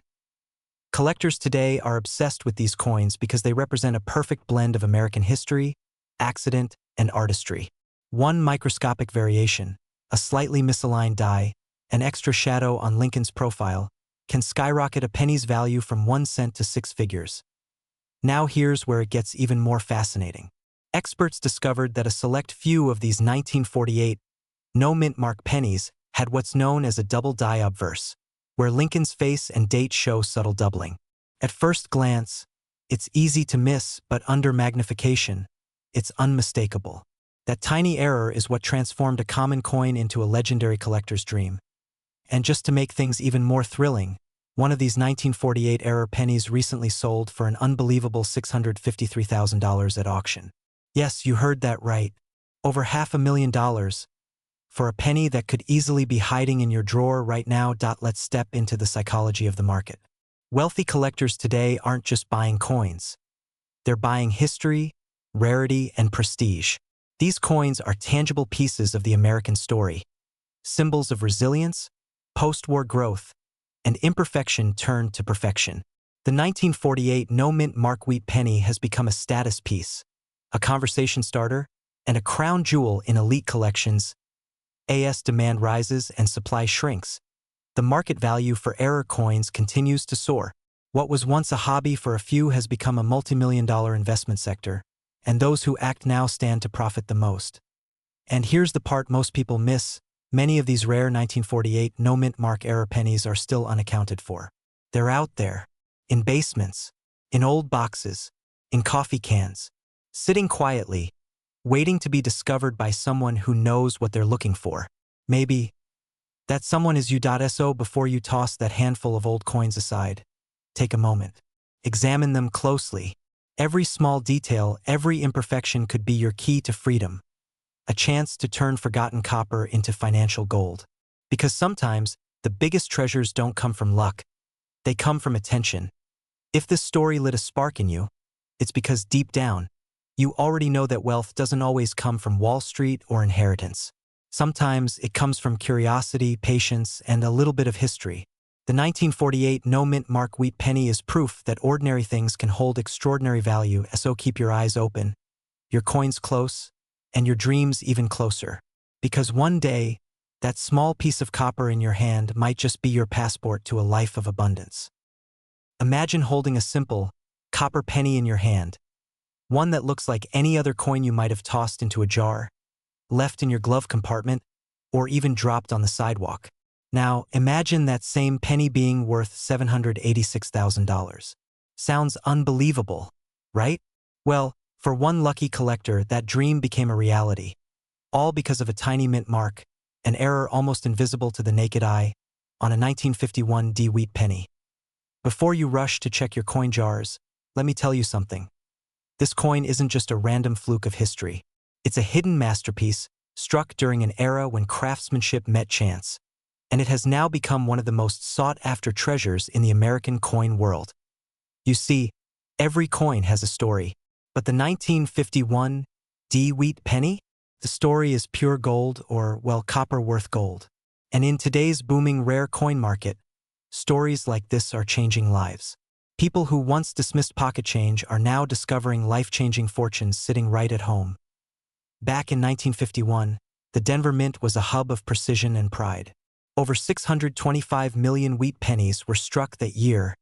Collectors today are obsessed with these coins because they represent a perfect blend of American history, accident, and artistry. One microscopic variation, a slightly misaligned die, an extra shadow on Lincoln's profile, can skyrocket a penny's value from 1 cent to 6 figures. Now here's where it gets even more fascinating. Experts discovered that a select few of these 1948 no-mint mark pennies had what's known as a double die obverse, where Lincoln's face and date show subtle doubling. At first glance, it's easy to miss, but under magnification, it's unmistakable. That tiny error is what transformed a common coin into a legendary collector's dream. And just to make things even more thrilling, one of these 1948 error pennies recently sold for an unbelievable $653,000 at auction. Yes, you heard that right. Over $500,000 for a penny that could easily be hiding in your drawer right now. Let's step into the psychology of the market. Wealthy collectors today aren't just buying coins. They're buying history, rarity, and prestige. These coins are tangible pieces of the American story, symbols of resilience, post-war growth, and imperfection turned to perfection. The 1948 no-mint mark wheat penny has become a status piece, a conversation starter, and a crown jewel in elite collections. As demand rises and supply shrinks, the market value for error coins continues to soar. What was once a hobby for a few has become a multi-million-dollar investment sector, and those who act now stand to profit the most. And here's the part most people miss. Many of these rare 1948 no-mint mark error pennies are still unaccounted for. They're out there, in basements, in old boxes, in coffee cans, sitting quietly, waiting to be discovered by someone who knows what they're looking for. Maybe that someone is you. So before you toss that handful of old coins aside, take a moment. Examine them closely. Every small detail, every imperfection could be your key to freedom, a chance to turn forgotten copper into financial gold. Because sometimes, the biggest treasures don't come from luck. They come from attention. If this story lit a spark in you, it's because deep down, you already know that wealth doesn't always come from Wall Street or inheritance. Sometimes it comes from curiosity, patience, and a little bit of history. The 1948 no-mint mark wheat penny is proof that ordinary things can hold extraordinary value. So keep your eyes open, your coins close, and your dreams even closer. Because one day, that small piece of copper in your hand might just be your passport to a life of abundance. Imagine holding a simple, copper penny in your hand, one that looks like any other coin you might have tossed into a jar, left in your glove compartment, or even dropped on the sidewalk. Now, imagine that same penny being worth $786,000. Sounds unbelievable, right? Well, for one lucky collector, that dream became a reality. All because of a tiny mint mark, an error almost invisible to the naked eye, on a 1951 wheat penny. Before you rush to check your coin jars, let me tell you something. This coin isn't just a random fluke of history. It's a hidden masterpiece, struck during an era when craftsmanship met chance. And it has now become one of the most sought-after treasures in the American coin world. You see, every coin has a story, but the 1951 wheat penny? The story is pure gold or, well, copper worth gold. And in today's booming rare coin market, stories like this are changing lives. People who once dismissed pocket change are now discovering life-changing fortunes sitting right at home. Back in 1951, the Denver Mint was a hub of precision and pride. Over 625 million wheat pennies were struck that year,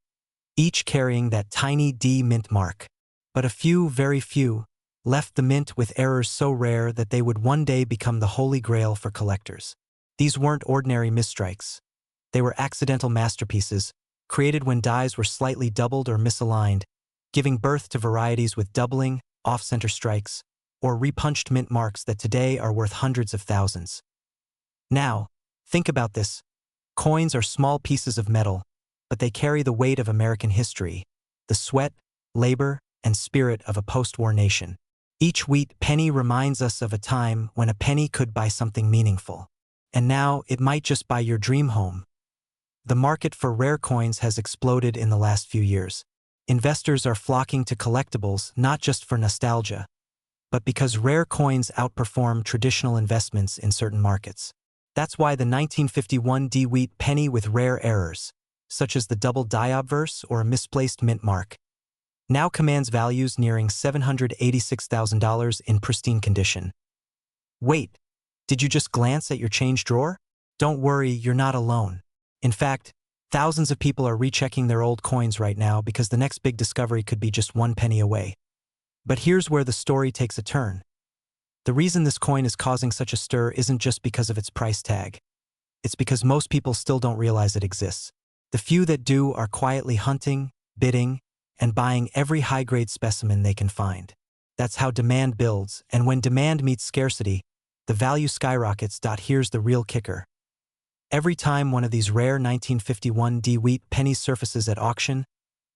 each carrying that tiny D mint mark. But a few, very few, left the mint with errors so rare that they would one day become the holy grail for collectors. These weren't ordinary misstrikes. They were accidental masterpieces, created when dies were slightly doubled or misaligned, giving birth to varieties with doubling, off-center strikes, or repunched mint marks that today are worth hundreds of thousands. Now, think about this. Coins are small pieces of metal, but they carry the weight of American history, the sweat, labor, and spirit of a post-war nation. Each wheat penny reminds us of a time when a penny could buy something meaningful. And now it might just buy your dream home. The market for rare coins has exploded in the last few years. Investors are flocking to collectibles not just for nostalgia, but because rare coins outperform traditional investments in certain markets. That's why the 1951 wheat penny with rare errors, such as the double die obverse or a misplaced mint mark, now commands values nearing $786,000 in pristine condition. Wait, did you just glance at your change drawer? Don't worry, you're not alone. In fact, Thousands of people are rechecking their old coins right now because the next big discovery could be just 1 penny away. But here's where the story takes a turn. The reason this coin is causing such a stir isn't just because of its price tag. It's because most people still don't realize it exists. The few that do are quietly hunting, bidding, and buying every high-grade specimen they can find. That's how demand builds, and when demand meets scarcity, the value skyrockets. Here's the real kicker. Every time one of these rare 1951 D-Wheat pennies surfaces at auction,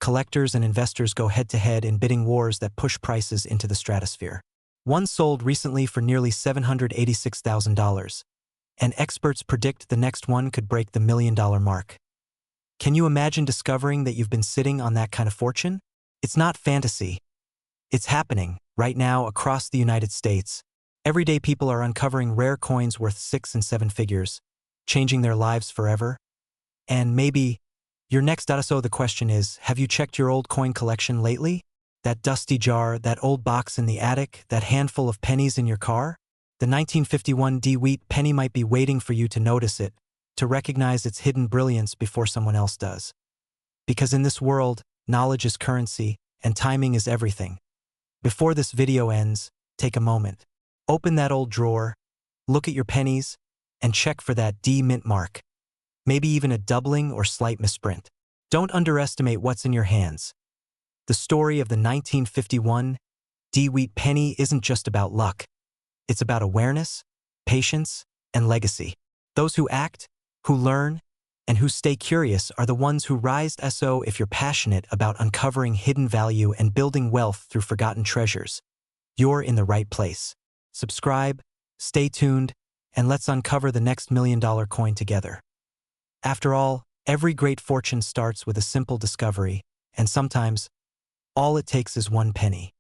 collectors and investors go head-to-head in bidding wars that push prices into the stratosphere. One sold recently for nearly $786,000, and experts predict the next one could break the $1 million mark. Can you imagine discovering that you've been sitting on that kind of fortune? It's not fantasy. It's happening, right now, across the United States. Everyday people are uncovering rare coins worth 6 and 7 figures, changing their lives forever. And maybe you're next. So the question is, have you checked your old coin collection lately? That dusty jar, that old box in the attic, that handful of pennies in your car? The 1951 D-Wheat penny might be waiting for you to notice it, to recognize its hidden brilliance before someone else does. Because in this world, knowledge is currency, and timing is everything. Before this video ends, take a moment. Open that old drawer, look at your pennies, and check for that D mint mark. Maybe even a doubling or slight misprint. Don't underestimate what's in your hands. The story of the 1951 D-Wheat penny isn't just about luck. It's about awareness, patience, and legacy. Those who act, who learn, and who stay curious are the ones who rise. So if you're passionate about uncovering hidden value and building wealth through forgotten treasures, you're in the right place. Subscribe, stay tuned, and let's uncover the next $1 million coin together. After all, every great fortune starts with a simple discovery, and sometimes, all it takes is 1 penny.